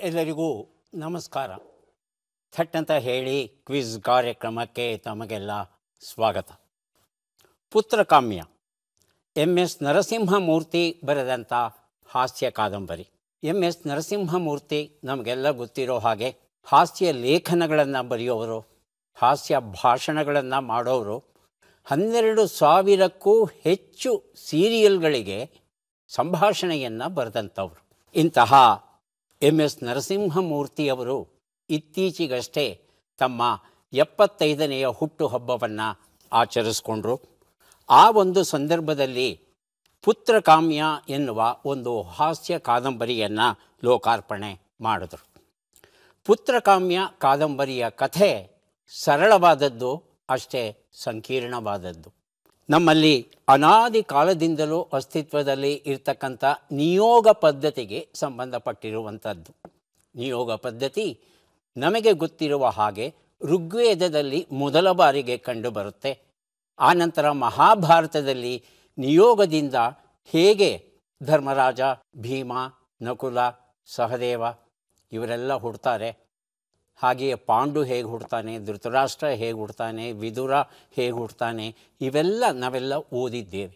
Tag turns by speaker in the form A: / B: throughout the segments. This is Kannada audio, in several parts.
A: ಎಲ್ಲರಿಗೂ ನಮಸ್ಕಾರ. ಥಟ್ ಅಂತ ಹೇಳಿ ಕ್ವಿಜ್ ಕಾರ್ಯಕ್ರಮಕ್ಕೆ ತಮಗೆಲ್ಲ ಸ್ವಾಗತ. ಪುತ್ರಕಾಮ್ಯ MS ನರಸಿಂಹಮೂರ್ತಿ ಬರೆದಂಥ ಹಾಸ್ಯ ಕಾದಂಬರಿ. MS ನರಸಿಂಹಮೂರ್ತಿ ನಮಗೆಲ್ಲ ಗೊತ್ತಿರೋ ಹಾಗೆ ಹಾಸ್ಯ ಲೇಖನಗಳನ್ನು ಬರೆಯೋರು, ಹಾಸ್ಯ ಭಾಷಣಗಳನ್ನು ಮಾಡೋರು, 12,000ಕ್ಕೂ ಹೆಚ್ಚು ಸೀರಿಯಲ್ಗಳಿಗೆ ಸಂಭಾಷಣೆಯನ್ನು ಬರೆದಂಥವ್ರು. ಇಂತಹ MS ನರಸಿಂಹಮೂರ್ತಿಯವರು ಇತ್ತೀಚೆಗಷ್ಟೇ ತಮ್ಮ 75ನೇ ಹುಟ್ಟುಹಬ್ಬವನ್ನು ಆಚರಿಸ್ಕೊಂಡ್ರು. ಆ ಒಂದು ಸಂದರ್ಭದಲ್ಲಿ ಪುತ್ರಕಾಮ್ಯ ಎನ್ನುವ ಒಂದು ಹಾಸ್ಯ ಕಾದಂಬರಿಯನ್ನು ಲೋಕಾರ್ಪಣೆ ಮಾಡಿದ್ರು. ಪುತ್ರಕಾಮ್ಯ ಕಾದಂಬರಿಯ ಕಥೆ ಸರಳವಾದದ್ದು, ಅಷ್ಟೇ ಸಂಕೀರ್ಣವಾದದ್ದು. ನಮ್ಮಲ್ಲಿ ಅನಾದಿ ಕಾಲದಿಂದಲೂ ಅಸ್ತಿತ್ವದಲ್ಲಿ ಇರತಕ್ಕಂಥ ನಿಯೋಗ ಪದ್ಧತಿಗೆ ಸಂಬಂಧಪಟ್ಟಿರುವಂಥದ್ದು. ನಿಯೋಗ ಪದ್ಧತಿ ನಮಗೆ ಗೊತ್ತಿರುವ ಹಾಗೆ ಋಗ್ವೇದದಲ್ಲಿ ಮೊದಲ ಬಾರಿಗೆ ಕಂಡುಬರುತ್ತೆ. ಆನಂತರ ಮಹಾಭಾರತದಲ್ಲಿ ನಿಯೋಗದಿಂದ ಹೇಗೆ ಧರ್ಮರಾಜ, ಭೀಮ, ನಕುಲ, ಸಹದೇವ ಇವರೆಲ್ಲ ಹುಡ್ತಾರೆ, ಹಾಗೆಯೇ ಪಾಂಡು ಹೇಗೆ ಹುಡ್ತಾನೆ, ಧೃತರಾಷ್ಟ್ರ ಹೇಗೆ ಹುಡ್ತಾನೆ, ವಿದುರ ಹೇಗೆ ಹುಡ್ತಾನೆ, ಇವೆಲ್ಲ ನಾವೆಲ್ಲ ಓದಿದ್ದೇವೆ.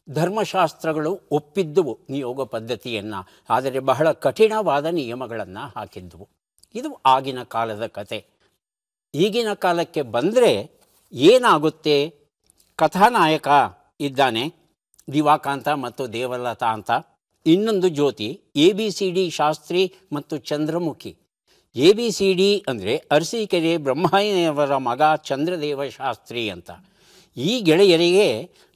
A: ಧರ್ಮಶಾಸ್ತ್ರಗಳು ಒಪ್ಪಿದ್ದುವು ನಿಯೋಗ ಪದ್ಧತಿಯನ್ನು, ಆದರೆ ಬಹಳ ಕಠಿಣವಾದ ನಿಯಮಗಳನ್ನು ಹಾಕಿದ್ದುವು. ಇದು ಆಗಿನ ಕಾಲದ ಕತೆ. ಈಗಿನ ಕಾಲಕ್ಕೆ ಬಂದರೆ ಏನಾಗುತ್ತೆ? ಕಥಾನಾಯಕ ಇದ್ದಾನೆ, ದಿವಾಕಾಂತ ಮತ್ತು ದೇವಲತಾ ಅಂತ. ಇನ್ನೊಂದು ಜ್ಯೋತಿ ABCD ಶಾಸ್ತ್ರಿ ಮತ್ತು ಚಂದ್ರಮುಖಿ. ABCD ಅಂದರೆ ಅರಸೀಕೆರೆ ಬ್ರಹ್ಮಯ್ಯನವರ ಮಗ ಚಂದ್ರದೇವ ಶಾಸ್ತ್ರಿ ಅಂತ. ಈ ಗೆಳೆಯರಿಗೆ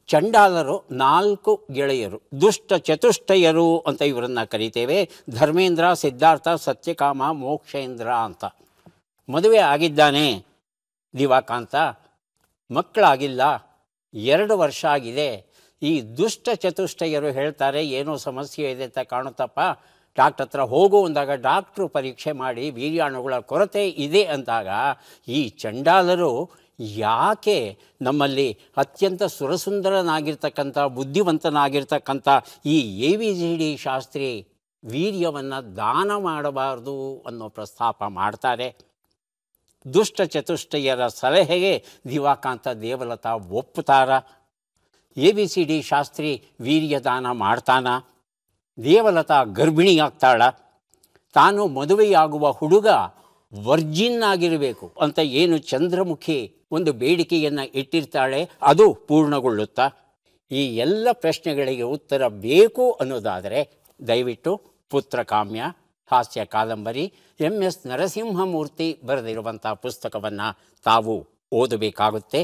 A: ಚಂಡಾಲರು 4 ಗೆಳೆಯರು, ದುಷ್ಟ ಚತುಷ್ಟಯರು ಅಂತ ಇವರನ್ನು ಕರೀತೇವೆ. ಧರ್ಮೇಂದ್ರ, ಸಿದ್ಧಾರ್ಥ, ಸತ್ಯಕಾಮ, ಮೋಕ್ಷೇಂದ್ರ ಅಂತ. ಮದುವೆ ಆಗಿದ್ದಾನೆ ದಿವಾಕಾಂತ, ಮಕ್ಕಳಾಗಿಲ್ಲ, 2 ವರ್ಷ ಆಗಿದೆ. ಈ ದುಷ್ಟ ಚತುಷ್ಟಯರು ಹೇಳ್ತಾರೆ, ಏನೋ ಸಮಸ್ಯೆ ಇದೆ ಅಂತ ಕಾಣುತ್ತಪ್ಪ, ಡಾಕ್ಟ್ರ್ ಹತ್ರ ಹೋಗು ಅಂದಾಗ ಡಾಕ್ಟ್ರು ಪರೀಕ್ಷೆ ಮಾಡಿ ವೀರ್ಯಾಣುಗಳ ಕೊರತೆ ಇದೆ ಅಂದಾಗ ಈ ಚಂಡಾಲರು ಯಾಕೆ ನಮ್ಮಲ್ಲಿ ಅತ್ಯಂತ ಸುರಸುಂದರನಾಗಿರ್ತಕ್ಕಂಥ, ಬುದ್ಧಿವಂತನಾಗಿರ್ತಕ್ಕಂಥ ಈ ABCD ಶಾಸ್ತ್ರಿ ವೀರ್ಯವನ್ನು ದಾನ ಮಾಡಬಾರ್ದು ಅನ್ನೋ ಪ್ರಸ್ತಾಪ ಮಾಡ್ತಾರೆ. ದುಷ್ಟ ಚತುಷ್ಟಯರ ಸಲಹೆಗೆ ದಿವಾಕಾಂತ, ದೇವಲತಾ ಒಪ್ಪುತ್ತಾರ. ABCD ಶಾಸ್ತ್ರಿ ವೀರ್ಯದಾನ ಮಾಡ್ತಾನ. ದೇವಲತಾ ಗರ್ಭಿಣಿಯಾಗ್ತಾಳ. ತಾನು ಮದುವೆಯಾಗುವ ಹುಡುಗ ವರ್ಜಿನ್ ಆಗಿರಬೇಕು ಅಂತ ಏನು ಚಂದ್ರಮುಖಿ ಒಂದು ಬೇಡಿಕೆಯನ್ನು ಇಟ್ಟಿರ್ತಾಳೆ, ಅದು ಪೂರ್ಣಗೊಳ್ಳುತ್ತಾ? ಈ ಎಲ್ಲ ಪ್ರಶ್ನೆಗಳಿಗೆ ಉತ್ತರ ಬೇಕು ಅನ್ನೋದಾದರೆ ದಯವಿಟ್ಟು ಪುತ್ರಕಾಮ್ಯ ಹಾಸ್ಯ ಕಾದಂಬರಿ MS ನರಸಿಂಹಮೂರ್ತಿ ಬರೆದಿರುವಂಥ ಪುಸ್ತಕವನ್ನು ತಾವು ಓದಬೇಕಾಗುತ್ತೆ.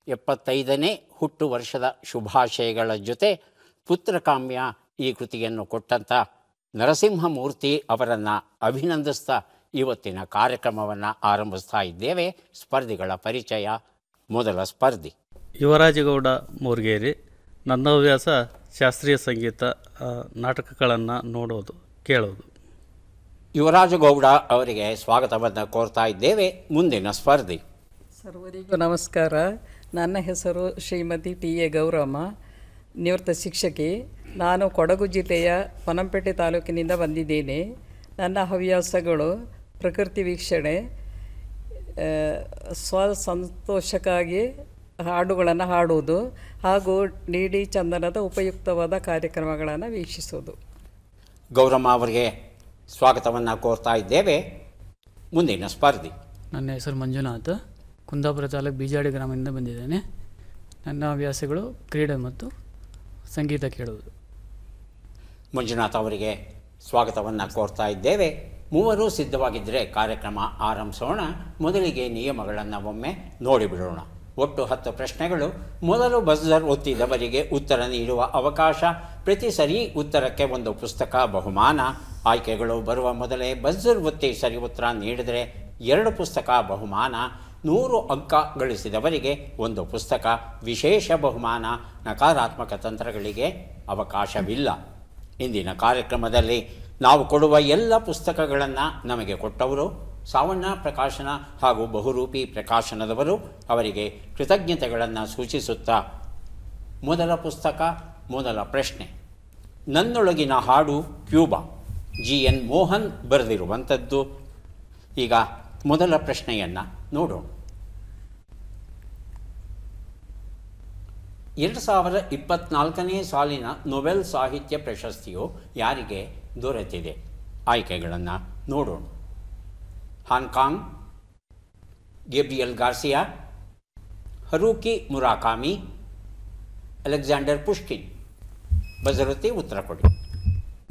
A: 75ನೇ ಹುಟ್ಟು ವರ್ಷದ ಶುಭಾಶಯಗಳ ಜೊತೆ ಪುತ್ರಕಾಮ್ಯ ಈ ಕೃತಿಯನ್ನು ಕೊಟ್ಟಂಥ ನರಸಿಂಹಮೂರ್ತಿ ಅವರನ್ನು ಅಭಿನಂದಿಸ್ತಾ ಇವತ್ತಿನ ಕಾರ್ಯಕ್ರಮವನ್ನು ಆರಂಭಿಸ್ತಾ ಇದ್ದೇವೆ. ಸ್ಪರ್ಧಿಗಳ ಪರಿಚಯ. ಮೊದಲ ಸ್ಪರ್ಧಿ
B: ಯುವರಾಜಗೌಡ ಮೂರ್ಗೇರಿ. ನನ್ನ ಹವ್ಯಾಸ ಶಾಸ್ತ್ರೀಯ ಸಂಗೀತ, ನಾಟಕಗಳನ್ನು ನೋಡೋದು, ಕೇಳೋದು.
A: ಯುವರಾಜಗೌಡ ಅವರಿಗೆ ಸ್ವಾಗತವನ್ನು ಕೋರ್ತಾ ಇದ್ದೇವೆ. ಮುಂದಿನ ಸ್ಪರ್ಧಿ.
C: ಸರ್ವರಿಗೂ ನಮಸ್ಕಾರ. ನನ್ನ ಹೆಸರು ಶ್ರೀಮತಿ TA ಗೌರಮ್ಮ, ನಿವೃತ್ತ ಶಿಕ್ಷಕಿ. ನಾನು ಕೊಡಗು ಜಿಲ್ಲೆಯ ಪೊನ್ನಂಪೇಟೆ ತಾಲೂಕಿನಿಂದ ಬಂದಿದ್ದೇನೆ. ನನ್ನ ಹವ್ಯಾಸಗಳು ಪ್ರಕೃತಿ ವೀಕ್ಷಣೆ, ಸ್ವಸಂತೋಷಕ್ಕಾಗಿ ಹಾಡುಗಳನ್ನು ಹಾಡುವುದು ಹಾಗೂ DD ಚಂದನದ ಉಪಯುಕ್ತವಾದ ಕಾರ್ಯಕ್ರಮಗಳನ್ನು ವೀಕ್ಷಿಸೋದು.
A: ಗೌರಮ್ಮ ಅವರಿಗೆ ಸ್ವಾಗತವನ್ನು ಕೋರ್ತಾ ಇದ್ದೇವೆ. ಮುಂದಿನ ಸ್ಪರ್ಧಿ.
D: ನನ್ನ ಹೆಸರು ಮಂಜುನಾಥ್, ಕುಂದಾಪುರ ತಾಲೂಕು ಬೀಜಾಡಿ ಗ್ರಾಮದಿಂದ ಬಂದಿದ್ದೇನೆ. ನನ್ನ ಹವ್ಯಾಸಗಳು ಕ್ರೀಡೆ ಮತ್ತು ಸಂಗೀತ ಕೇಳುವುದು.
A: ಮಂಜುನಾಥ್ ಅವರಿಗೆ ಸ್ವಾಗತವನ್ನು ಕೋರ್ತಾ ಇದ್ದೇವೆ. ಮೂವರು ಸಿದ್ಧವಾಗಿದ್ದರೆ ಕಾರ್ಯಕ್ರಮ ಆರಂಭಿಸೋಣ. ಮೊದಲಿಗೆ ನಿಯಮಗಳನ್ನು ಒಮ್ಮೆ ನೋಡಿಬಿಡೋಣ. ಒಟ್ಟು 10 ಪ್ರಶ್ನೆಗಳು. ಮೊದಲು ಬಜರ್ ಒತ್ತಿದವರಿಗೆ ಉತ್ತರ ನೀಡುವ ಅವಕಾಶ. ಪ್ರತಿ ಸರಿ ಉತ್ತರಕ್ಕೆ ಒಂದು ಪುಸ್ತಕ ಬಹುಮಾನ. ಆಯ್ಕೆಗಳು ಬರುವ ಮೊದಲೇ ಬಜರ್ ಒತ್ತಿ ಸರಿ ಉತ್ತರ ನೀಡಿದರೆ 2 ಪುಸ್ತಕ ಬಹುಮಾನ. 100 ಅಂಕ ಗಳಿಸಿದವರಿಗೆ ಒಂದು ಪುಸ್ತಕ. ವಿಶೇಷ ಬಹುಮಾನ. ನಕಾರಾತ್ಮಕ ತಂತ್ರಗಳಿಗೆ ಅವಕಾಶವಿಲ್ಲ. ಇಂದಿನ ಕಾರ್ಯಕ್ರಮದಲ್ಲಿ ನಾವು ಕೊಡುವ ಎಲ್ಲ ಪುಸ್ತಕಗಳನ್ನು ನಮಗೆ ಕೊಟ್ಟವರು ಸಾವಣ್ಣ ಪ್ರಕಾಶನ ಹಾಗೂ ಬಹುರೂಪಿ ಪ್ರಕಾಶನದವರು. ಅವರಿಗೆ ಕೃತಜ್ಞತೆಗಳನ್ನು ಸೂಚಿಸುತ್ತಾ ಮೊದಲ ಪುಸ್ತಕ, ಮೊದಲ ಪ್ರಶ್ನೆ. ನನ್ನೊಳಗಿನ ಹಾಡು ಕ್ಯೂಬಾ. GN ಮೋಹನ್ ಬರೆದಿರುವಂಥದ್ದು. ಈಗ ಮೊದಲ ಪ್ರಶ್ನೆಯನ್ನು ನೋಡೋಣ. 2024ನೇ ಸಾಲಿನ ನೊಬೆಲ್ ಸಾಹಿತ್ಯ ಪ್ರಶಸ್ತಿಯು ಯಾರಿಗೆ ದೊರೆತಿದೆ? ಆಯ್ಕೆಗಳನ್ನು ನೋಡೋಣ. Hong Kong, Gabriel Garcia, Haruki Murakami, Alexander Pushkin. ಬಜರುತ್ತಿ ಉತ್ತರ ಕೊಡಿ.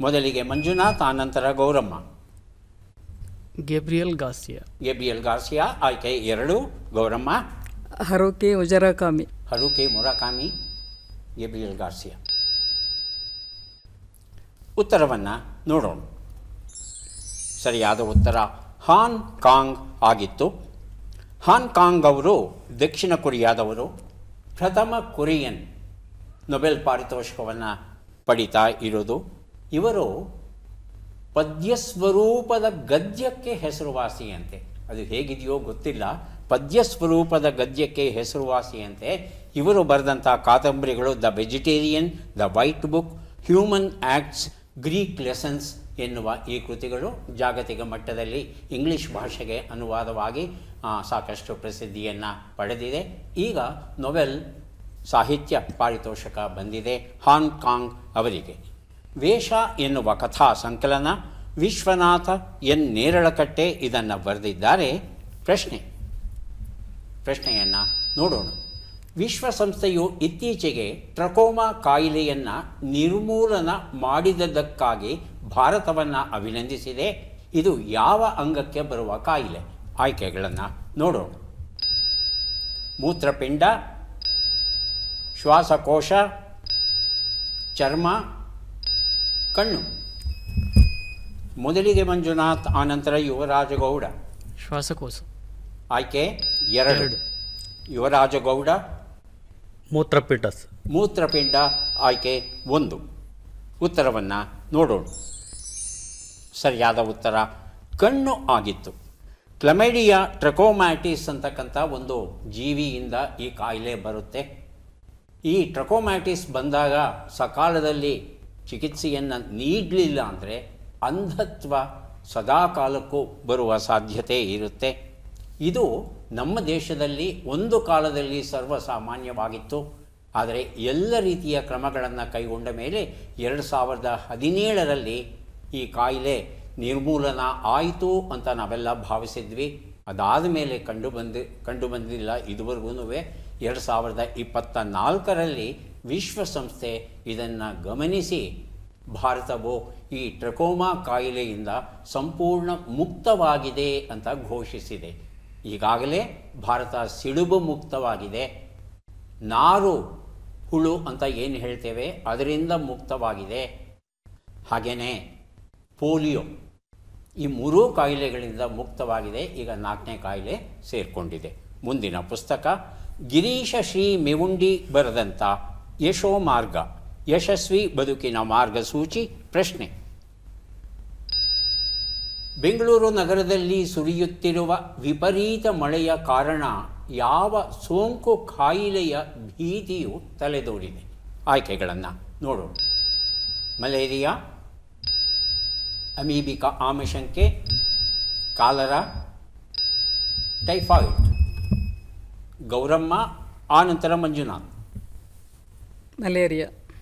A: ಮೊದಲಿಗೆ ಮಂಜುನಾಥ್, ಆನಂತರ Gowramma.
D: Gabriel Garcia.
A: Gabriel Garcia ಆಯ್ಕೆ 2. ಗೌರಮ್ಮ.
C: ಹರುಕಿ ಉಜರಕಾಮಿ.
A: Haruki Murakami, Gabriel Garcia. ಉತ್ತರವನ್ನು ನೋಡೋಣ. ಸರಿಯಾದ ಉತ್ತರ ಹಾಂಗ್ಕಾಂಗ್ ಆಗಿತ್ತು. ಹಾಂಗ್ಕಾಂಗ್ ಅವರು ದಕ್ಷಿಣ ಕೊರಿಯಾದವರು, ಪ್ರಥಮ ಕೊರಿಯನ್ ನೊಬೆಲ್ ಪಾರಿತೋಷಿಕವನ್ನು ಪಡಿತಾ ಇರೋದು. ಇವರು ಪದ್ಯಸ್ವರೂಪದ ಗದ್ಯಕ್ಕೆ ಹೆಸರುವಾಸಿಯಂತೆ. ಅದು ಹೇಗಿದೆಯೋ ಗೊತ್ತಿಲ್ಲ, ಪದ್ಯಸ್ವರೂಪದ ಗದ್ಯಕ್ಕೆ ಹೆಸರುವಾಸಿಯಂತೆ. ಇವರು ಬರೆದಂಥ ಕಾದಂಬರಿಗಳು the vegetarian, the white book, human acts, Greek lessons ಎನ್ನುವ ಈ ಕೃತಿಗಳು ಜಾಗತಿಕ ಮಟ್ಟದಲ್ಲಿ ಇಂಗ್ಲೀಷ್ ಭಾಷೆಗೆ ಅನುವಾದವಾಗಿ ಸಾಕಷ್ಟು ಪ್ರಸಿದ್ಧಿಯನ್ನು ಪಡೆದಿದೆ. ಈಗ ನೊಬೆಲ್ ಸಾಹಿತ್ಯ ಪಾರಿತೋಷಕ ಬಂದಿದೆ ಹಾಂಗ್ಕಾಂಗ್ ಅವರಿಗೆ. ವೇಷ ಎನ್ನುವ ಕಥಾ ಸಂಕಲನ ವಿಶ್ವನಾಥ ಎನ್ ನೇರಳಕಟ್ಟೆ ಇದನ್ನು ಬರೆದಿದ್ದಾರೆ. ಪ್ರಶ್ನೆಯನ್ನು ನೋಡೋಣ. ವಿಶ್ವಸಂಸ್ಥೆಯು ಇತ್ತೀಚೆಗೆ ಟ್ರಕೋಮಾ ಕಾಯಿಲೆಯನ್ನು ನಿರ್ಮೂಲನ ಮಾಡಿದ್ದಕ್ಕಾಗಿ ಭಾರತವನ್ನು ಅಭಿನಂದಿಸಿದೆ. ಇದು ಯಾವ ಅಂಗಕ್ಕೆ ಬರುವ ಕಾಯಿಲೆ? ಆಯ್ಕೆಗಳನ್ನು ನೋಡೋಣ. ಮೂತ್ರಪಿಂಡ, ಶ್ವಾಸಕೋಶ, ಚರ್ಮ, ಕಣ್ಣು. ಮೊದಲಿಗೆ ಮಂಜುನಾಥ್, ಆನಂತರ ಯುವರಾಜಗೌಡ.
D: ಶ್ವಾಸಕೋಶ.
A: ಆಯ್ಕೆ 2. ಯುವರಾಜಗೌಡ.
B: ಮೂತ್ರಪಿಂಡ.
A: ಮೂತ್ರಪಿಂಡ ಆಯ್ಕೆ 1. ಉತ್ತರವನ್ನು ನೋಡೋಣ. ಸರಿಯಾದ ಉತ್ತರ ಕಣ್ಣು ಆಗಿತ್ತು. ಕ್ಲಮೈಡಿಯಾ ಟ್ರಕೋಮ್ಯಾಟಿಸ್ ಅಂತಕ್ಕಂಥ ಒಂದು ಜೀವಿಯಿಂದ ಈ ಕಾಯಿಲೆ ಬರುತ್ತೆ. ಈ ಟ್ರಕೋಮ್ಯಾಟಿಸ್ ಬಂದಾಗ ಸಕಾಲದಲ್ಲಿ ಚಿಕಿತ್ಸೆಯನ್ನು ನೀಡಲಿಲ್ಲ ಅಂದರೆ ಅಂಧತ್ವ ಸದಾಕಾಲಕ್ಕೂ ಬರುವ ಸಾಧ್ಯತೆ ಇರುತ್ತೆ. ಇದು ನಮ್ಮ ದೇಶದಲ್ಲಿ ಒಂದು ಕಾಲದಲ್ಲಿ ಸರ್ವಸಾಮಾನ್ಯವಾಗಿತ್ತು. ಆದರೆ ಎಲ್ಲ ರೀತಿಯ ಕ್ರಮಗಳನ್ನು ಕೈಗೊಂಡ ಮೇಲೆ 2017ರಲ್ಲಿ ಈ ಕಾಯಿಲೆ ನಿರ್ಮೂಲನ ಆಯಿತು ಅಂತ ನಾವೆಲ್ಲ ಭಾವಿಸಿದ್ವಿ. ಅದಾದ ಮೇಲೆ ಕಂಡು ಬಂದಿಲ್ಲ ಇದುವರೆಗೂ. 2024ರಲ್ಲಿ ವಿಶ್ವಸಂಸ್ಥೆ ಇದನ್ನು ಗಮನಿಸಿ ಭಾರತವು ಈ ಟ್ರಕೋಮಾ ಕಾಯಿಲೆಯಿಂದ ಸಂಪೂರ್ಣ ಮುಕ್ತವಾಗಿದೆ ಅಂತ ಘೋಷಿಸಿದೆ. ಈಗಾಗಲೇ ಭಾರತ ಸಿಡುಬು ಮುಕ್ತವಾಗಿದೆ. ನಾರು ಹುಳು ಅಂತ ಏನು ಹೇಳ್ತೇವೆ ಅದರಿಂದ ಮುಕ್ತವಾಗಿದೆ. ಹಾಗೆಯೇ ಪೋಲಿಯೋ, ಈ 3 ಕಾಯಿಲೆಗಳಿಂದ ಮುಕ್ತವಾಗಿದೆ. ಈಗ 4ನೇ ಕಾಯಿಲೆ ಸೇರಿಕೊಂಡಿದೆ. ಮುಂದಿನ ಪುಸ್ತಕ ಗಿರೀಶ ಶ್ರೀ ಮೆವುಂಡಿ ಬರೆದಂಥ ಯಶೋಮಾರ್ಗ, ಯಶಸ್ವಿ ಬದುಕಿನ ಮಾರ್ಗಸೂಚಿ. ಬೆಂಗಳೂರು ನಗರದಲ್ಲಿ ಸುರಿಯುತ್ತಿರುವ ವಿಪರೀತ ಮಳೆಯ ಕಾರಣ ಯಾವ ಸೋಂಕು ಕಾಯಿಲೆಯ ಭೀತಿಯು ತಲೆದೋರಿದೆ? ಆಯ್ಕೆಗಳನ್ನು ನೋಡೋಣ. ಮಲೇರಿಯಾ, ಅಮೀಬಿಕಾ ಆಮಶಂಕೆ, ಕಾಲರಾ, ಟೈಫಾಯ್ಡ್. ಗೌರಮ್ಮ, ಆನಂತರ ಮಂಜುನಾಥ್.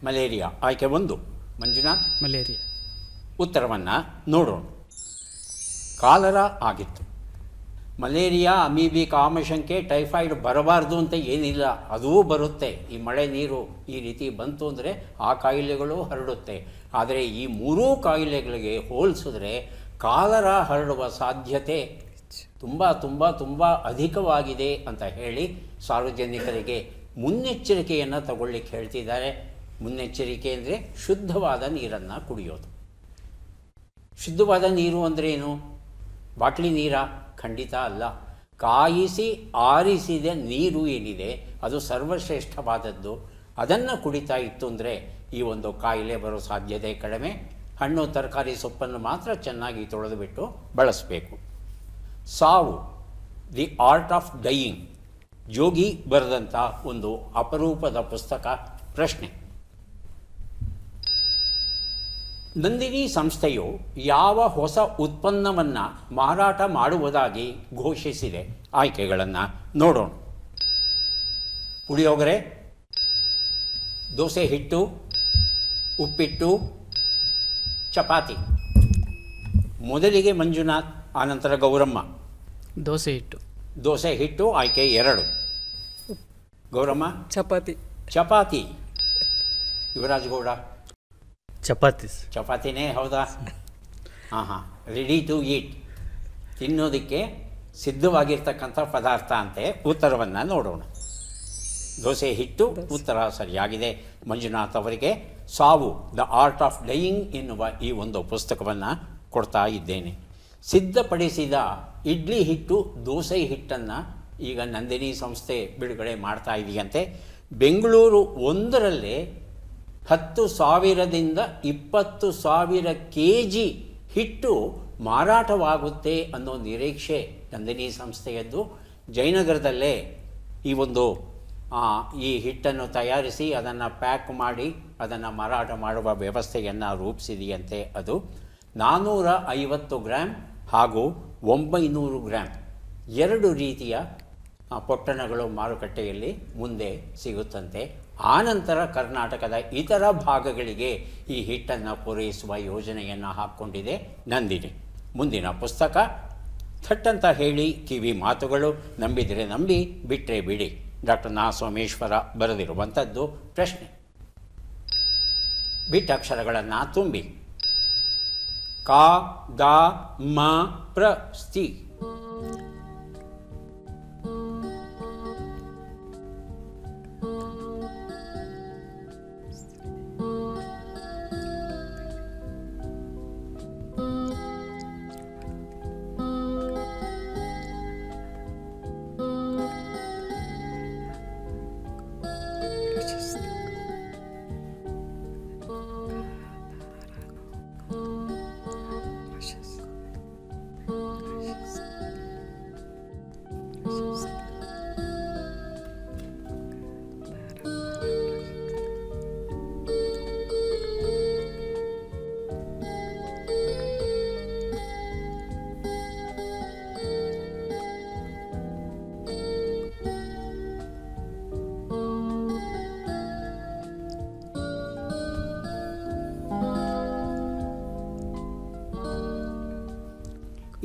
A: ಮಲೇರಿಯಾ ಆಯ್ಕೆ 1. ಮಂಜುನಾಥ್.
D: ಮಲೇರಿಯಾ.
A: ಉತ್ತರವನ್ನು ನೋಡೋಣ. ಕಾಲರಾ ಆಗಿತ್ತು. ಮಲೇರಿಯಾ, ಅಮೀಬಿಕಾ ಆಮಶಂಕೆ, ಟೈಫಾಯ್ಡ್ ಬರಬಾರ್ದು ಅಂತ ಏನಿಲ್ಲ, ಅದೂ ಬರುತ್ತೆ. ಈ ಮಳೆ ನೀರು ಈ ರೀತಿ ಬಂತು ಅಂದರೆ ಆ ಕಾಯಿಲೆಗಳು ಹರಡುತ್ತೆ. ಆದರೆ ಈ 3 ಕಾಯಿಲೆಗಳಿಗೆ ಹೋಲಿಸಿದ್ರೆ ಕಾಲರಾ ಹರಡುವ ಸಾಧ್ಯತೆ ತುಂಬ ತುಂಬ ತುಂಬ ಅಧಿಕವಾಗಿದೆ ಅಂತ ಹೇಳಿ ಸಾರ್ವಜನಿಕರಿಗೆ ಮುನ್ನೆಚ್ಚರಿಕೆಯನ್ನು ತಗೊಳ್ಳಿಕ್ಕೆ ಹೇಳ್ತಿದ್ದಾರೆ. ಮುನ್ನೆಚ್ಚರಿಕೆ ಅಂದರೆ ಶುದ್ಧವಾದ ನೀರನ್ನು ಕುಡಿಯೋದು. ಶುದ್ಧವಾದ ನೀರು ಅಂದರೆ ಏನು? ಬಾಟ್ಲಿ ನೀರಾ? ಖಂಡಿತ ಅಲ್ಲ. ಕಾಯಿಸಿ ಆರಿಸಿದ ನೀರು ಏನಿದೆ ಅದು ಸರ್ವಶ್ರೇಷ್ಠವಾದದ್ದು. ಅದನ್ನು ಕುಡಿತಾ ಇತ್ತು ಅಂದರೆ ಈ ಒಂದು ಕಾಯಿಲೆ ಬರೋ ಸಾಧ್ಯತೆ ಕಡಿಮೆ. ಹಣ್ಣು ತರಕಾರಿ ಸೊಪ್ಪನ್ನು ಮಾತ್ರ ಚೆನ್ನಾಗಿ ತೊಳೆದು ಬಿಟ್ಟು ಬಳಸಬೇಕು. ಸಾವು, ದಿ ಆರ್ಟ್ ಆಫ್ ಡೈಯಿಂಗ್, ಜೋಗಿ ಬರೆದಂಥ ಒಂದು ಅಪರೂಪದ ಪುಸ್ತಕ. ನಂದಿನಿ ಸಂಸ್ಥೆಯು ಯಾವ ಹೊಸ ಉತ್ಪನ್ನವನ್ನು ಮಾರಾಟ ಮಾಡುವುದಾಗಿ ಘೋಷಿಸಿದೆ? ಆಯ್ಕೆಗಳನ್ನು ನೋಡೋಣ. ಪುಳಿಯೋಗರೆ, ದೋಸೆ ಹಿಟ್ಟು, ಉಪ್ಪಿಟ್ಟು, ಚಪಾತಿ. ಮೊದಲಿಗೆ ಮಂಜುನಾಥ್, ಆನಂತರ ಗೌರಮ್ಮ.
D: ದೋಸೆ ಹಿಟ್ಟು.
A: ದೋಸೆ ಹಿಟ್ಟು ಆಯ್ಕೆ 2. ಗೌರಮ್ಮ?
C: ಚಪಾತಿ.
A: ಚಪಾತಿ. ಯುವರಾಜಗೌಡ?
B: ಚಪಾತಿ.
A: ಚಪಾತಿನೇ ಹೌದಾ? ಹಾಂ, ರೆಡಿ ಟು ಈಟ್, ತಿನ್ನೋದಕ್ಕೆ ಸಿದ್ಧವಾಗಿರ್ತಕ್ಕಂಥ ಪದಾರ್ಥ ಅಂತೆ. ಉತ್ತರವನ್ನು ನೋಡೋಣ. ದೋಸೆ ಹಿಟ್ಟು ಉತ್ತರ ಸರಿಯಾಗಿದೆ. ಮಂಜುನಾಥ್ ಅವರಿಗೆ ಸಾವು ದ ಆರ್ಟ್ ಆಫ್ ಡೈಯಿಂಗ್ ಎನ್ನುವ ಈ ಒಂದು ಪುಸ್ತಕವನ್ನು ಕೊಡ್ತಾ ಇದ್ದೇನೆ. ಸಿದ್ಧಪಡಿಸಿದ ಇಡ್ಲಿ ಹಿಟ್ಟು, ದೋಸೆ ಹಿಟ್ಟನ್ನು ಈಗ ನಂದಿನಿ ಸಂಸ್ಥೆ ಬಿಡುಗಡೆ ಮಾಡ್ತಾ ಇದೆಯಂತೆ. ಬೆಂಗಳೂರು ಒಂದರಲ್ಲೇ 10,000ದಿಂದ 20,000 kg ಹಿಟ್ಟು ಮಾರಾಟವಾಗುತ್ತೆ ಅನ್ನೋ ನಿರೀಕ್ಷೆ ನಂದಿನಿ ಸಂಸ್ಥೆಯದ್ದು. ಜಯನಗರದಲ್ಲೇ ಈ ಹಿಟ್ಟನ್ನು ತಯಾರಿಸಿ ಅದನ್ನು ಪ್ಯಾಕ್ ಮಾಡಿ ಅದನ್ನು ಮಾರಾಟ ಮಾಡುವ ವ್ಯವಸ್ಥೆಯನ್ನು ರೂಪಿಸಿದೆಯಂತೆ. ಅದು 450 ಗ್ರಾಮ್ ಹಾಗೂ 900 ಗ್ರಾಮ್ 2 ರೀತಿಯ ಪೊಟ್ಟಣಗಳು ಮಾರುಕಟ್ಟೆಯಲ್ಲಿ ಮುಂದೆ ಸಿಗುತ್ತಂತೆ. ಆನಂತರ ಕರ್ನಾಟಕದ ಇತರ ಭಾಗಗಳಿಗೆ ಈ ಹಿಟ್ಟನ್ನು ಪೂರೈಸುವ ಯೋಜನೆಯನ್ನು ಹಾಕ್ಕೊಂಡಿದೆ ನಂದಿನಿ. ಮುಂದಿನ ಪುಸ್ತಕ ಥಟ್ಟಂತ ಹೇಳಿ ಕಿವಿ ಮಾತುಗಳು, ನಂಬಿದರೆ ನಂಬಿ, ಬಿಟ್ಟರೆ ಬಿಡಿ. ಡಾಕ್ಟರ್ ನಾ ಸೋಮೇಶ್ವರ ಬರೆದಿರುವಂಥದ್ದು. ಪ್ರಶ್ನೆ: ಬಿಟ್ಟ ಅಕ್ಷರಗಳನ್ನು ತುಂಬಿ. ಕ, ದ, ಮ, ಪ್ರ, ಸ್ತಿ.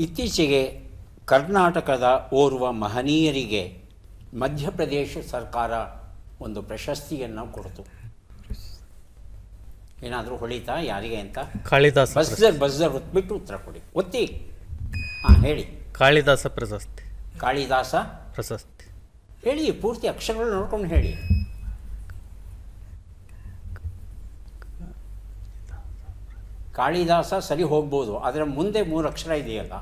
A: ಇತ್ತೀಚೆಗೆ ಕರ್ನಾಟಕದ ಓರ್ವ ಮಹನೀಯರಿಗೆ ಮಧ್ಯಪ್ರದೇಶ ಸರ್ಕಾರ ಒಂದು ಪ್ರಶಸ್ತಿಯನ್ನು ಕೊಡ್ತು. ಏನಾದರೂ ಹೊಳಿತಾ ಯಾರಿಗೆ ಅಂತ?
B: ಕಾಳಿದಾಸ.
A: ಬಸ್ಸರ್ ಹೊತ್ಬಿಟ್ಟು ಉತ್ತರ ಕೊಡಿ. ಒತ್ತಿ. ಹಾಂ, ಹೇಳಿ.
B: ಕಾಳಿದಾಸ ಪ್ರಶಸ್ತಿ.
A: ಕಾಳಿದಾಸ
B: ಪ್ರಶಸ್ತಿ
A: ಹೇಳಿ. ಪೂರ್ತಿ ಅಕ್ಷರಗಳು ನೋಡ್ಕೊಂಡು ಹೇಳಿ. ಕಾಳಿದಾಸ ಸರಿ ಹೋಗ್ಬೋದು, ಆದರೆ ಮುಂದೆ 3 ಅಕ್ಷರ ಇದೆಯಲ್ಲ.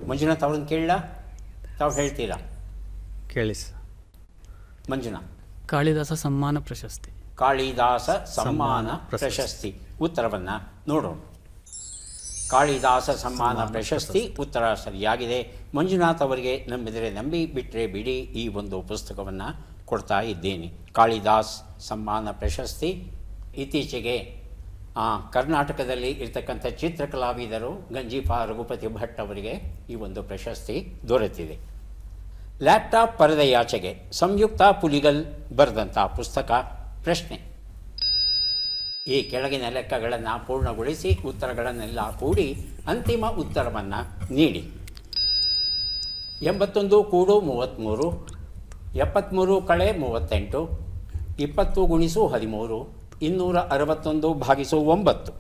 A: ಮಂಜುನಾಥ್ ಅವ್ರನ್ನ ಕೇಳಲ್ಲ, ತಾವು ಹೇಳ್ತೀರಾ?
B: ಕೇಳಿ.
A: ಮಂಜುನಾಥ್.
D: ಕಾಳಿದಾಸ ಸಮ್ಮಾನ ಪ್ರಶಸ್ತಿ.
A: ಕಾಳಿದಾಸ ಸಮ್ಮಾನ ಪ್ರಶಸ್ತಿ. ಉತ್ತರವನ್ನು ನೋಡೋಣ. ಕಾಳಿದಾಸ ಸಮ್ಮಾನ ಪ್ರಶಸ್ತಿ ಉತ್ತರ ಸರಿಯಾಗಿದೆ. ಮಂಜುನಾಥ್ ಅವರಿಗೆ ನಂಬಿದರೆ ನಂಬಿ, ಬಿಟ್ಟರೆ ಬಿಡಿ ಈ ಒಂದು ಪುಸ್ತಕವನ್ನು ಕೊಡ್ತಾ ಇದ್ದೇನೆ. ಕಾಳಿದಾಸ್ ಸಮ್ಮಾನ ಪ್ರಶಸ್ತಿ ಇತ್ತೀಚೆಗೆ ಕರ್ನಾಟಕದಲ್ಲಿ ಇರ್ತಕ್ಕಂಥ ಚಿತ್ರಕಲಾವಿದರು ಗಂಜಿಫಾ ರಘುಪತಿ ಭಟ್ ಅವರಿಗೆ ಈ ಒಂದು ಪ್ರಶಸ್ತಿ ದೊರೆತಿದೆ. ಲ್ಯಾಪ್ಟಾಪ್ ಪರದೆಯಾಚೆಗೆ ಸಂಯುಕ್ತ ಪುಲಿಗಲ್ ಬರೆದಂಥ ಪುಸ್ತಕ. ಪ್ರಶ್ನೆ: ಈ ಕೆಳಗಿನ ಲೆಕ್ಕಗಳನ್ನು ಪೂರ್ಣಗೊಳಿಸಿ ಉತ್ತರಗಳನ್ನೆಲ್ಲ ಕೂಡಿ ಅಂತಿಮ ಉತ್ತರವನ್ನು ನೀಡಿ. 81 ಕೂಡು 33, 73 ಕಳೆ 38, 20 ಗುಣಿಸು 13, 261 ಭಾಗಿಸು 9.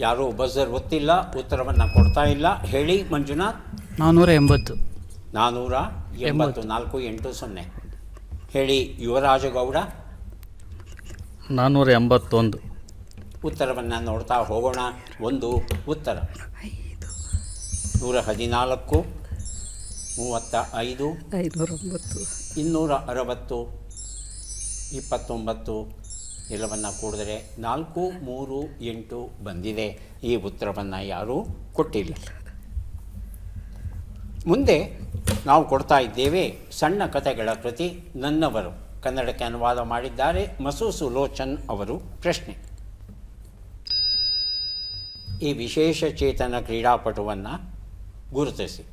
A: ಯಾರೂ ಬಜರ್ ಒತ್ತಿಲ್ಲ, ಉತ್ತರವನ್ನು ಕೊಡ್ತಾ ಇಲ್ಲ. ಹೇಳಿ ಮಂಜುನಾಥ್.
D: 480.
A: 484 ಹೇಳಿ ಯುವರಾಜಗೌಡ.
B: 481.
A: ಉತ್ತರವನ್ನು ನೋಡ್ತಾ ಹೋಗೋಣ. ಒಂದು ಉತ್ತರ 114, 35,
C: 509.
A: 260, 29 ಎಲ್ಲವನ್ನು ಕೂಡಿದರೆ 438 ಬಂದಿದೆ. ಈ ಉತ್ತರವನ್ನು ಯಾರೂ ಕೊಟ್ಟಿಲ್ಲ. ಮುಂದೆ ನಾವು ಕೊಡ್ತಾ ಇದ್ದೇವೆ ಸಣ್ಣ ಕಥೆಗಳ ಕೃತಿ ನನ್ನವರು. ಕನ್ನಡಕ್ಕೆ ಅನುವಾದ ಮಾಡಿದ್ದಾರೆ ಮಸೂಸು ಲೋಚನ್ ಅವರು. ಪ್ರಶ್ನೆ: ಈ ವಿಶೇಷ ಚೇತನ ಕ್ರೀಡಾಪಟುವನ್ನು ಗುರುತಿಸಿ.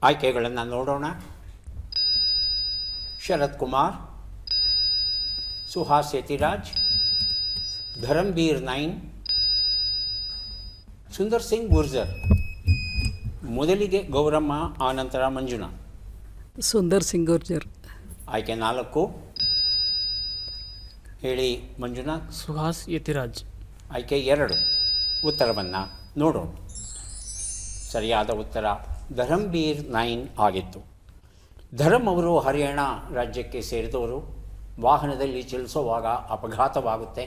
A: ಆಯ್ಕೆಗಳನ್ನು ನೋಡೋಣ. ಶರತ್ ಕುಮಾರ್, ಸುಹಾಸ್ ಯತಿರಾಜ್, ಧರಂಬೀರ್ ನೈನ್, ಸುಂದರ್ ಸಿಂಗ್ ಗುರ್ಜರ್. ಮೊದಲಿಗೆ ಗೌರಮ್ಮ, ಆನಂತರ ಮಂಜುನಾಥ್.
C: ಸುಂದರ್ ಸಿಂಗ್ ಗುರ್ಜರ್.
A: ಆಯ್ಕೆ 4. ಹೇಳಿ ಮಂಜುನಾಥ್.
D: ಸುಹಾಸ್ ಯತಿರಾಜ್.
A: ಆಯ್ಕೆ 2. ಉತ್ತರವನ್ನು ನೋಡೋಣ. ಸರಿಯಾದ ಉತ್ತರ ಧರಂಬೀರ್ ನೈನ್ ಆಗಿತ್ತು. ಧರಮ್ ಅವರು ಹರಿಯಾಣ ರಾಜ್ಯಕ್ಕೆ ಸೇರಿದವರು. ವಾಹನದಲ್ಲಿ ಚಲಿಸುವಾಗ ಅಪಘಾತವಾಗುತ್ತೆ.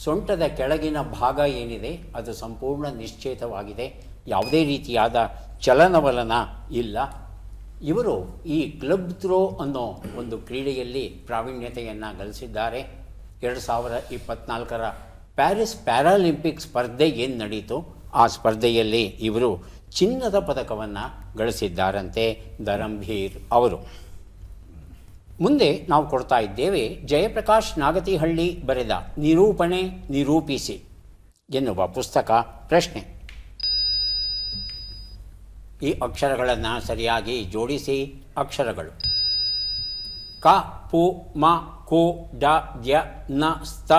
A: ಸೊಂಟದ ಕೆಳಗಿನ ಭಾಗ ಏನಿದೆ ಅದು ಸಂಪೂರ್ಣ ನಿಶ್ಚೇತವಾಗಿದೆ. ಯಾವುದೇ ರೀತಿಯಾದ ಚಲನವಲನ ಇಲ್ಲ. ಇವರು ಈ ಕ್ಲಬ್ ಥ್ರೋ ಅನ್ನೋ ಒಂದು ಕ್ರೀಡೆಯಲ್ಲಿ ಪ್ರಾವೀಣ್ಯತೆಯನ್ನು ಗಳಿಸಿದ್ದಾರೆ. 2024 ಪ್ಯಾರಿಸ್ ಪ್ಯಾರಾಲಿಂಪಿಕ್ ಸ್ಪರ್ಧೆ ಏನು ನಡೀತು ಆ ಸ್ಪರ್ಧೆಯಲ್ಲಿ ಇವರು ಚಿನ್ನದ ಪದಕವನ್ನು ಗಳಿಸಿದ್ದಾರಂತೆ ಧರಂಬೀರ್ ಅವರು. ಮುಂದೆ ನಾವು ಕೊಡ್ತಾ ಇದ್ದೇವೆ ಜಯಪ್ರಕಾಶ್ ನಾಗತಿಹಳ್ಳಿ ಬರೆದ ನಿರೂಪಣೆ ನಿರೂಪಿಸಿ ಎನ್ನುವ ಪುಸ್ತಕ. ಪ್ರಶ್ನೆ: ಈ ಅಕ್ಷರಗಳನ್ನು ಸರಿಯಾಗಿ ಜೋಡಿಸಿ. ಅಕ್ಷರಗಳು ಕ, ಪು, ಮ, ಕು, ಡ, ದ್ಯ, ನ, ಸ್ತ.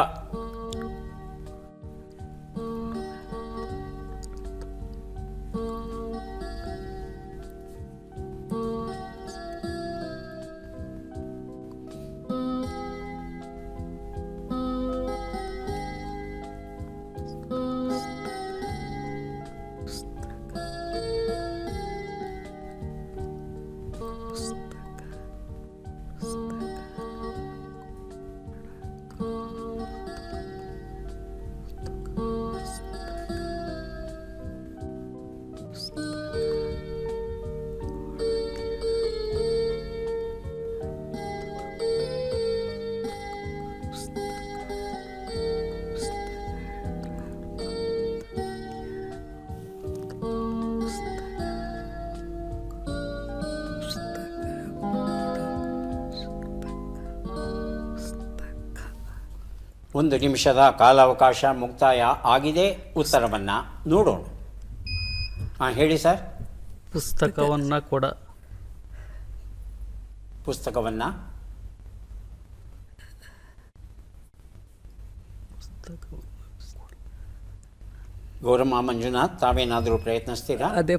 A: ಒಂದು ನಿಮಿಷದ ಕಾಲಾವಕಾಶ ಮುಕ್ತಾಯ ಆಗಿದೆ. ಉತ್ತರವನ್ನು ನೋಡೋಣ. ಹೇಳಿ ಸರ್.
B: ಪುಸ್ತಕವನ್ನು ಕೊಡ.
A: ಪುಸ್ತಕವನ್ನು ಗೌರಮ್ಮ, ಮಂಜುನಾಥ್ ತಾವೇನಾದರೂ ಪ್ರಯತ್ನಿಸ್ತೀರಾ?
C: ಅದೇ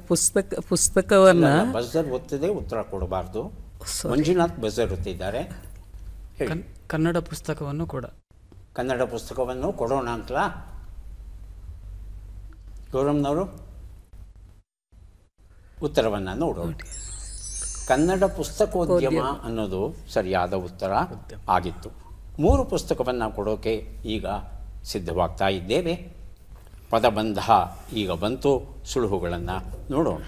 C: ಪುಸ್ತಕವನ್ನು
A: ಬಜರ್ ಒತ್ತಿದೆ ಉತ್ತರ ಕೊಡಬಾರ್ದು. ಮಂಜುನಾಥ್ ಬಜರ್ ಒತ್ತಿದ್ದಾರೆ.
D: ಕನ್ನಡ ಪುಸ್ತಕವನ್ನು ಕೊಡ.
A: ಕನ್ನಡ ಪುಸ್ತಕವನ್ನು ಕೊಡೋಣ ಅಂತಲಾ ಗೌರಮ್ನವರು? ಉತ್ತರವನ್ನು ನೋಡೋಣ. ಕನ್ನಡ ಪುಸ್ತಕೋದ್ಯಮ ಅನ್ನೋದು ಸರಿಯಾದ ಉತ್ತರ ಆಗಿತ್ತು. 3 ಪುಸ್ತಕವನ್ನು ಕೊಡೋಕೆ ಈಗ ಸಿದ್ಧವಾಗ್ತಾ ಇದ್ದೇವೆ. ಪದಬಂಧ ಈಗ ಬಂತು. ಸುಳುಹುಗಳನ್ನು ನೋಡೋಣ.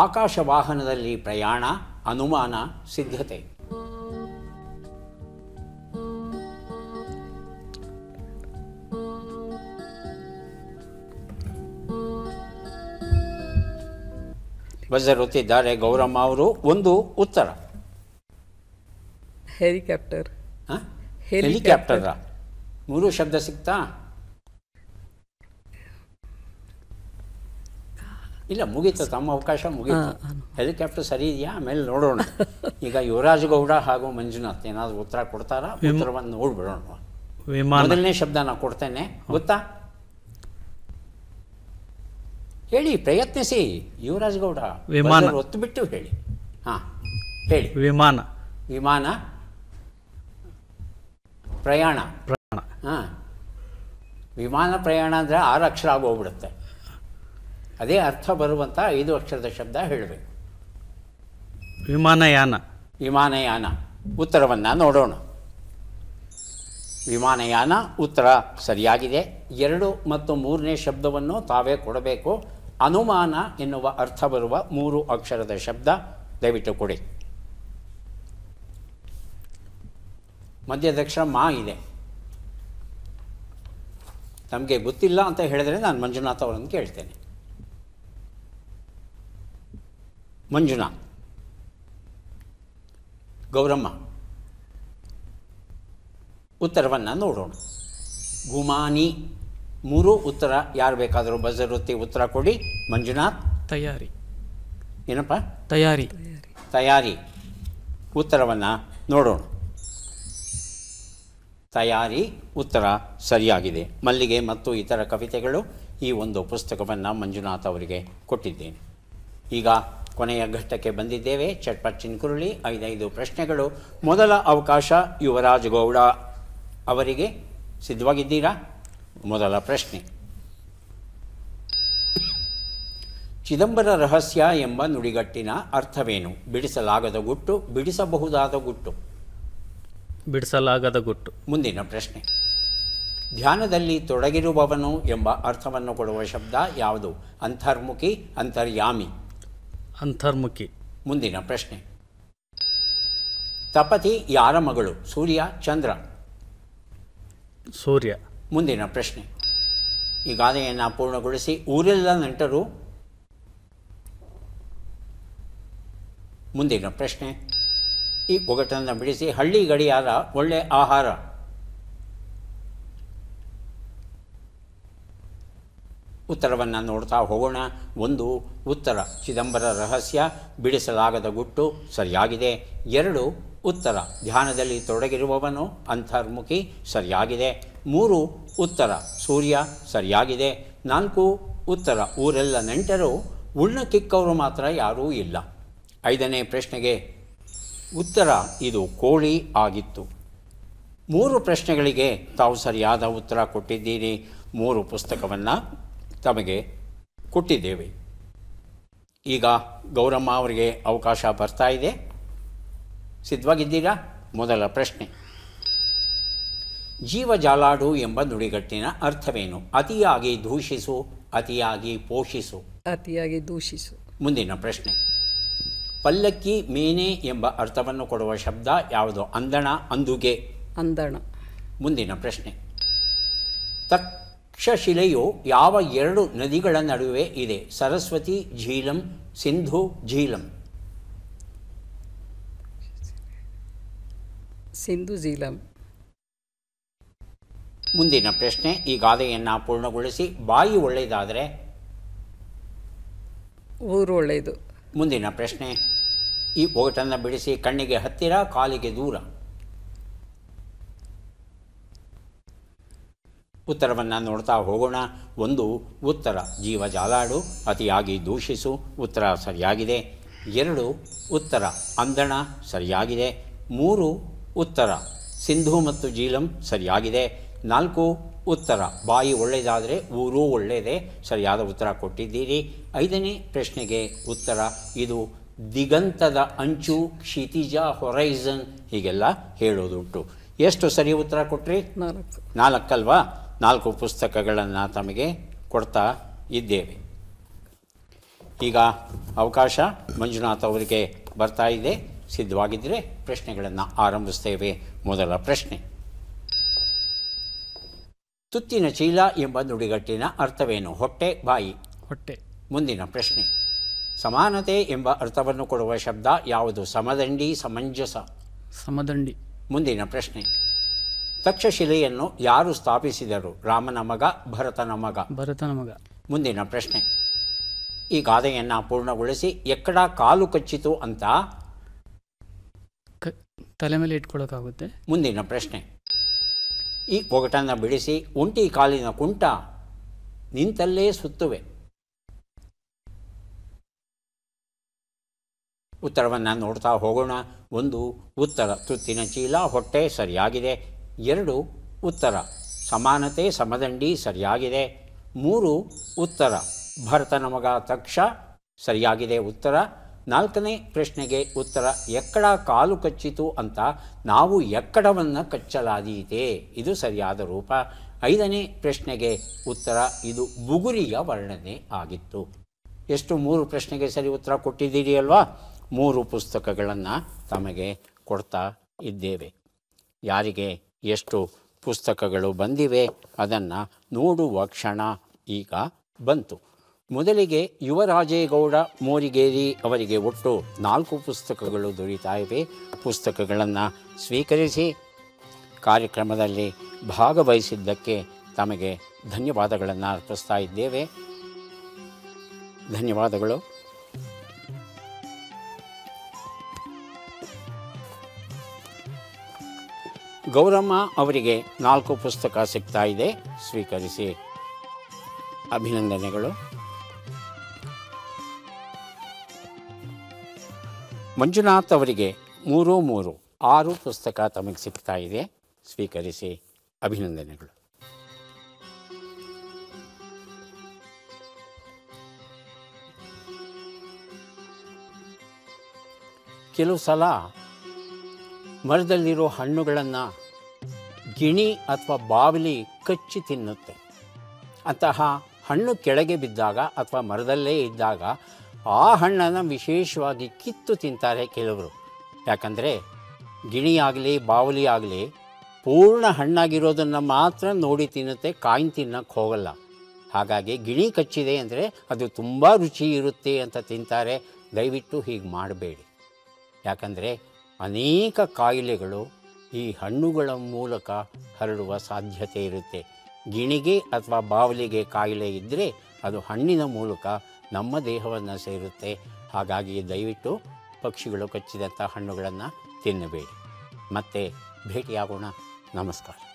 A: ಆಕಾಶ ವಾಹನದಲ್ಲಿ ಪ್ರಯಾಣ, ಅನುಮಾನ, ಸಿದ್ಧತೆ. ಬಜರ್ ಒತ್ತಿದ್ದಾರೆ ಗೌರಮ್ಮ ಅವರು. ಒಂದು ಉತ್ತರ
C: ಹೆಲಿಕಾಪ್ಟರ್.
A: ಹೆಲಿಕಾಪ್ಟರ 3 ಶಬ್ದ ಸಿಗ್ತಾ? ಇಲ್ಲ, ಮುಗೀತು. ತಮ್ಮ ಅವಕಾಶ ಮುಗೀತು. ಹೆಲಿಕಾಪ್ಟರ್ ಸರಿ ಇದೆಯಾ? ಆಮೇಲೆ ನೋಡೋಣ. ಈಗ ಯುವರಾಜಗೌಡ ಹಾಗೂ ಮಂಜುನಾಥ್ ಏನಾದರೂ ಉತ್ತರ ಕೊಡ್ತಾರಾ? ಉತ್ತರವನ್ನು ನೋಡ್ಬಿಡೋಣ.
B: ವಿಮಾನ.
A: ಮೊದಲನೇ ಶಬ್ದ ನಾನು ಕೊಡ್ತೇನೆ, ಗೊತ್ತಾ? ಹೇಳಿ, ಪ್ರಯತ್ನಿಸಿ ಯುವರಾಜ್ ಗೌಡ.
B: ವಿಮಾನ.
A: ಒತ್ತು ಬಿಟ್ಟು ಹೇಳಿ. ಹಾಂ, ಹೇಳಿ.
B: ವಿಮಾನ.
A: ವಿಮಾನ. ಪ್ರಯಾಣ. ಹಾಂ, ವಿಮಾನ ಪ್ರಯಾಣ ಅಂದರೆ 6 ಅಕ್ಷರ ಆಗೋಗ್ಬಿಡುತ್ತೆ. ಅದೇ ಅರ್ಥ ಬರುವಂಥ 5 ಅಕ್ಷರದ ಶಬ್ದ ಹೇಳಬೇಕು.
B: ವಿಮಾನಯಾನ.
A: ವಿಮಾನಯಾನ. ಉತ್ತರವನ್ನು ನೋಡೋಣ. ವಿಮಾನಯಾನ ಉತ್ತರ ಸರಿಯಾಗಿದೆ. 2 ಮತ್ತು 3ನೇ ಶಬ್ದವನ್ನು ತಾವೇ ಕೊಡಬೇಕು. ಅನುಮಾನ ಎನ್ನುವ ಅರ್ಥ ಬರುವ 3 ಅಕ್ಷರದ ಶಬ್ದ ದಯವಿಟ್ಟು ಕೊಡಿ. ಮಧ್ಯದಕ್ಷರ ಮಾ ಇದೆ. ನಮಗೆ ಗೊತ್ತಿಲ್ಲ ಅಂತ ಹೇಳಿದರೆ ನಾನು ಮಂಜುನಾಥ್ ಅವರನ್ನು ಕೇಳ್ತೇನೆ. ಮಂಜುನಾಥ್. ಗೌರಮ್ಮ. ಉತ್ತರವನ್ನು ನೋಡೋಣ. ಗುಮಾನಿ. 3 ಉತ್ತರ. ಯಾರು ಬೇಕಾದರೂ ಬಜರುತ್ತಿ ಉತ್ತರ ಕೊಡಿ. ಮಂಜುನಾಥ್.
D: ತಯಾರಿ.
A: ಏನಪ್ಪ?
D: ತಯಾರಿ.
A: ತಯಾರಿ. ಉತ್ತರವನ್ನು ನೋಡೋಣ. ತಯಾರಿ ಉತ್ತರ ಸರಿಯಾಗಿದೆ. ಮಲ್ಲಿಗೆ ಮತ್ತು ಇತರ ಕವಿತೆಗಳು, ಈ ಒಂದು ಪುಸ್ತಕವನ್ನು ಮಂಜುನಾಥ್ ಅವರಿಗೆ ಕೊಟ್ಟಿದ್ದೇನೆ. ಈಗ ಕೊನೆಯ ಘಟ್ಟಕ್ಕೆ ಬಂದಿದ್ದೇವೆ. ಚಟ್ಪಟ್ ಚಿನ್ಕುರುಳಿ 5 ಪ್ರಶ್ನೆಗಳು. ಮೊದಲ ಅವಕಾಶ ಯುವರಾಜ್ ಗೌಡ ಅವರಿಗೆ. ಸಿದ್ಧವಾಗಿದ್ದೀರಾ? ಮೊದಲ ಪ್ರಶ್ನೆ. ಚಿದಂಬರ ರಹಸ್ಯ ಎಂಬ ನುಡಿಗಟ್ಟಿನ ಅರ್ಥವೇನು? ಬಿಡಿಸಲಾಗದ ಗುಟ್ಟು, ಬಿಡಿಸಬಹುದಾದ ಗುಟ್ಟು.
B: ಬಿಡಿಸಲಾಗದ ಗುಟ್ಟು.
A: ಮುಂದಿನ ಪ್ರಶ್ನೆ. ಧ್ಯಾನದಲ್ಲಿ ತೊಡಗಿರುವವನು ಎಂಬ ಅರ್ಥವನ್ನು ಕೊಡುವ ಶಬ್ದ ಯಾವುದು? ಅಂತರ್ಮುಖಿ, ಅಂತರ್ಯಾಮಿ.
B: ಅಂತರ್ಮುಖಿ.
A: ಮುಂದಿನ ಪ್ರಶ್ನೆ. ತಪತಿ ಯಾರ ಮಗಳು? ಸೂರ್ಯ, ಚಂದ್ರ.
B: ಸೂರ್ಯ.
A: ಮುಂದಿನ ಪ್ರಶ್ನೆ. ಈ ಗಾದೆಯನ್ನು ಪೂರ್ಣಗೊಳಿಸಿ. ಊರೆಲ್ಲ ನೆಂಟರು. ಮುಂದಿನ ಪ್ರಶ್ನೆ. ಈ ಒಗಟನ್ನು ಬಿಡಿಸಿ. ಹಳ್ಳಿ ಗಡಿಯಾರ ಒಳ್ಳೆ ಆಹಾರ. ಉತ್ತರವನ್ನು ನೋಡ್ತಾ ಹೋಗೋಣ. 1 ಉತ್ತರ ಚಿದಂಬರ ರಹಸ್ಯ, ಬಿಡಿಸಲಾಗದ ಗುಟ್ಟು ಸರಿಯಾಗಿದೆ. 2 ಉತ್ತರ ಧ್ಯಾನದಲ್ಲಿ ತೊಡಗಿರುವವನು, ಅಂತರ್ಮುಖಿ ಸರಿಯಾಗಿದೆ. 3 ಉತ್ತರ ಸೂರ್ಯ ಸರಿಯಾಗಿದೆ. 4 ಉತ್ತರ ಊರೆಲ್ಲ ನೆಂಟರು, ಉಣ್ಣಕ್ಕಿಕ್ಕವರು ಮಾತ್ರ ಯಾರೂ ಇಲ್ಲ. 5ನೇ ಪ್ರಶ್ನೆಗೆ ಉತ್ತರ ಇದು ಕೋಳಿ ಆಗಿತ್ತು. 3 ಪ್ರಶ್ನೆಗಳಿಗೆ ತಾವು ಸರಿಯಾದ ಉತ್ತರ ಕೊಟ್ಟಿದ್ದೀರಿ. 3 ಪುಸ್ತಕವನ್ನು ತಮಗೆ ಕೊಟ್ಟಿದ್ದೇವೆ. ಈಗ ಗೌರಮ್ಮ ಅವರಿಗೆ ಅವಕಾಶ ಬರ್ತಾ ಇದೆ. ಸಿದ್ಧವಾಗಿದ್ದೀರಾ? ಮೊದಲ ಪ್ರಶ್ನೆ. ಜೀವಜಾಲಾಡು ಎಂಬ ನುಡಿಗಟ್ಟಿನ ಅರ್ಥವೇನು? ಅತಿಯಾಗಿ ದೂಷಿಸು, ಅತಿಯಾಗಿ ಪೋಷಿಸು.
C: ಅತಿಯಾಗಿ ದೂಷಿಸು.
A: ಮುಂದಿನ ಪ್ರಶ್ನೆ. ಪಲ್ಲಕ್ಕಿ, ಮೇನೆ ಎಂಬ ಅರ್ಥವನ್ನು ಕೊಡುವ ಶಬ್ದ ಯಾವುದು? ಅಂದಣ, ಅಂದುಗೆ.
C: ಅಂದಣ.
A: ಮುಂದಿನ ಪ್ರಶ್ನೆ. ತಕ್ಷಶಿಲೆಯು ಯಾವ 2 ನದಿಗಳ ನಡುವೆ ಇದೆ? ಸರಸ್ವತಿ ಝೀಲಂ, ಸಿಂಧು ಝೀಲಂ.
C: ಸಿಂಧು ಝೀಲಂ.
A: ಮುಂದಿನ ಪ್ರಶ್ನೆ. ಈ ಗಾದೆಯನ್ನು ಪೂರ್ಣಗೊಳಿಸಿ. ಬಾಯಿ ಒಳ್ಳೆಯದಾದರೆ?
C: ಊರು ಒಳ್ಳೆಯದು.
A: ಮುಂದಿನ ಪ್ರಶ್ನೆ. ಈ ಒಗಟನ್ನು ಬಿಡಿಸಿ. ಕಣ್ಣಿಗೆ ಹತ್ತಿರ, ಕಾಲಿಗೆ ದೂರ. ಉತ್ತರವನ್ನು ನೋಡ್ತಾ ಹೋಗೋಣ. 1 ಉತ್ತರ ಜೀವಜಾಲಾಡು, ಅತಿಯಾಗಿ ದೂಷಿಸು ಉತ್ತರ ಸರಿಯಾಗಿದೆ. 2 ಉತ್ತರ ಅಂದಣ ಸರಿಯಾಗಿದೆ. 3 ಉತ್ತರ ಸಿಂಧು ಮತ್ತು ಜೀಲಂ ಸರಿಯಾಗಿದೆ. 4 ಉತ್ತರ ಬಾಯಿ ಒಳ್ಳೆಯದಾದರೆ ಊರೂ ಒಳ್ಳೆಯದೇ ಸರಿಯಾದ ಉತ್ತರ ಕೊಟ್ಟಿದ್ದೀರಿ. 5ನೇ ಪ್ರಶ್ನೆಗೆ ಉತ್ತರ ಇದು ದಿಗಂತದ ಅಂಚು, ಕ್ಷಿತಿಜ, ಹೊರೈಸನ್ ಹೀಗೆಲ್ಲ ಹೇಳೋದುಂಟು. ಎಷ್ಟು ಸರಿ ಉತ್ತರ ಕೊಟ್ರಿ? 4 ಅಲ್ವಾ? 4 ಪುಸ್ತಕಗಳನ್ನು ತಮಗೆ ಕೊಡ್ತಾ ಇದ್ದೇವೆ. ಈಗ ಅವಕಾಶ ಮಂಜುನಾಥ್ ಅವರಿಗೆ ಬರ್ತಾ ಇದೆ. ಸಿದ್ಧವಾಗಿದ್ದರೆ ಪ್ರಶ್ನೆಗಳನ್ನು ಆರಂಭಿಸ್ತೇವೆ. ಮೊದಲ ಪ್ರಶ್ನೆ. ತುತ್ತಿನ ಚೀಲ ಎಂಬ ನುಡಿಗಟ್ಟಿನ ಅರ್ಥವೇನು? ಹೊಟ್ಟೆ, ಬಾಯಿ.
D: ಹೊಟ್ಟೆ.
A: ಮುಂದಿನ ಪ್ರಶ್ನೆ. ಸಮಾನತೆ ಎಂಬ ಅರ್ಥವನ್ನು ಕೊಡುವ ಶಬ್ದ ಯಾವುದು? ಸಮದಂಡಿ, ಸಮಂಜಸ.
D: ಸಮದಂಡಿ.
A: ಮುಂದಿನ ಪ್ರಶ್ನೆ. ತಕ್ಷಶಿಲೆಯನ್ನು ಯಾರು ಸ್ಥಾಪಿಸಿದರು? ರಾಮನ ಮಗ, ಭರತನ ಮಗ.
D: ಭರತನ ಮಗ.
A: ಮುಂದಿನ ಪ್ರಶ್ನೆ. ಈ ಗಾದೆಯನ್ನು ಪೂರ್ಣಗೊಳಿಸಿ. ಎಕ್ಕಡ ಕಾಲು ಕಚ್ಚಿತು ಅಂತ
D: ತಲೆ ಮೇಲೆ ಇಟ್ಕೊಳ್ಳೋಕ್ಕಾಗುತ್ತೆ.
A: ಮುಂದಿನ ಪ್ರಶ್ನೆ. ಈ ಒಗಟನ್ನು ಬಿಡಿಸಿ ಒಂಟಿ ಕಾಲಿನ ಕುಂಟ ನಿಂತಲ್ಲೇ ಸುತ್ತುವೆ. ಉತ್ತರವನ್ನು ನೋಡ್ತಾ ಹೋಗೋಣ. 1 ಉತ್ತರ ತುತ್ತಿನ ಚೀಲ ಹೊಟ್ಟೆ ಸರಿಯಾಗಿದೆ. 2 ಉತ್ತರ ಸಮಾನತೆ ಸಮದಂಡಿ ಸರಿಯಾಗಿದೆ. 3 ಉತ್ತರ ಭರತನ ಮಗ ತಕ್ಷ ಸರಿಯಾಗಿದೆ ಉತ್ತರ. 4ನೇ ಪ್ರಶ್ನೆಗೆ ಉತ್ತರ ಎಕ್ಕಡ ಕಾಲು ಕಚ್ಚಿತು ಅಂತ ನಾವು ಎಕ್ಕಡವನ್ನು ಕಚ್ಚಲಾದೀತೆ, ಇದು ಸರಿಯಾದ ರೂಪ. 5ನೇ ಪ್ರಶ್ನೆಗೆ ಉತ್ತರ ಇದು ಬುಗುರಿಯ ವರ್ಣನೆ ಆಗಿತ್ತು. ಎಷ್ಟು 3 ಪ್ರಶ್ನೆಗೆ ಸರಿ ಉತ್ತರ ಕೊಟ್ಟಿದ್ದೀರಿ ಅಲ್ವಾ? 3 ಪುಸ್ತಕಗಳನ್ನು ತಮಗೆ ಕೊಡ್ತಾ ಇದ್ದೇವೆ. ಯಾರಿಗೆ ಎಷ್ಟು ಪುಸ್ತಕಗಳು ಬಂದಿವೆ ಅದನ್ನು ನೋಡುವ ಕ್ಷಣ ಈಗ ಬಂತು. ಮೊದಲಿಗೆ ಯುವರಾಜೇಗೌಡ ಮೋರಿಗೇರಿ ಅವರಿಗೆ ಒಟ್ಟು 4 ಪುಸ್ತಕಗಳು ದೊರೀತಾ ಇವೆ. ಪುಸ್ತಕಗಳನ್ನು ಸ್ವೀಕರಿಸಿ ಕಾರ್ಯಕ್ರಮದಲ್ಲಿ ಭಾಗವಹಿಸಿದ್ದಕ್ಕೆ ತಮಗೆ ಧನ್ಯವಾದಗಳನ್ನು ಅರ್ಪಿಸ್ತಾ ಇದ್ದೇವೆ. ಧನ್ಯವಾದಗಳು. ಗೌರಮ್ಮ ಅವರಿಗೆ 4 ಪುಸ್ತಕ ಸಿಗ್ತಾ ಇದೆ, ಸ್ವೀಕರಿಸಿ ಅಭಿನಂದನೆಗಳು. ಮಂಜುನಾಥ್ ಅವರಿಗೆ 3 6 ಪುಸ್ತಕ ತಮಗೆ ಸಿಗ್ತಾ ಇದೆ, ಸ್ವೀಕರಿಸಿ ಅಭಿನಂದನೆಗಳು. ಕೆಲವು ಸಲ ಮರದಲ್ಲಿರೋ ಹಣ್ಣುಗಳನ್ನು ಗಿಣಿ ಅಥವಾ ಬಾವಲಿ ಕಚ್ಚಿ ತಿನ್ನುತ್ತೆ. ಅಂತಹ ಹಣ್ಣು ಕೆಳಗೆ ಬಿದ್ದಾಗ ಅಥವಾ ಮರದಲ್ಲೇ ಇದ್ದಾಗ ಆ ಹಣ್ಣನ್ನು ವಿಶೇಷವಾಗಿ ಕಿತ್ತು ತಿಂತಾರೆ ಕೆಲವರು. ಯಾಕಂದರೆ ಗಿಣಿಯಾಗಲಿ ಬಾವಲಿ ಆಗಲಿ ಪೂರ್ಣ ಹಣ್ಣಾಗಿರೋದನ್ನು ಮಾತ್ರ ನೋಡಿ ತಿನ್ನುತ್ತೆ, ಕಾಯಿನ್ ತಿನ್ನಕ್ಕೆ ಹೋಗಲ್ಲ. ಹಾಗಾಗಿ ಗಿಣಿ ಕಚ್ಚಿದೆ ಅಂದರೆ ಅದು ತುಂಬ ರುಚಿ ಇರುತ್ತೆ ಅಂತ ತಿಂತಾರೆ. ದಯವಿಟ್ಟು ಹೀಗೆ ಮಾಡಬೇಡಿ. ಯಾಕಂದರೆ ಅನೇಕ ಕಾಯಿಲೆಗಳು ಈ ಹಣ್ಣುಗಳ ಮೂಲಕ ಹರಡುವ ಸಾಧ್ಯತೆ ಇರುತ್ತೆ. ಗಿಣಿಗೆ ಅಥವಾ ಬಾವಲಿಗೆ ಕಾಯಿಲೆ ಇದ್ದರೆ ಅದು ಹಣ್ಣಿನ ಮೂಲಕ ನಮ್ಮ ದೇಹವನ್ನು ಸೇರುತ್ತೆ. ಹಾಗಾಗಿ ದಯವಿಟ್ಟು ಪಕ್ಷಿಗಳು ಕಚ್ಚಿದಂಥ ಹಣ್ಣುಗಳನ್ನು ತಿನ್ನಬೇಡಿ. ಮತ್ತೆ ಭೇಟಿಯಾಗೋಣ. ನಮಸ್ಕಾರ.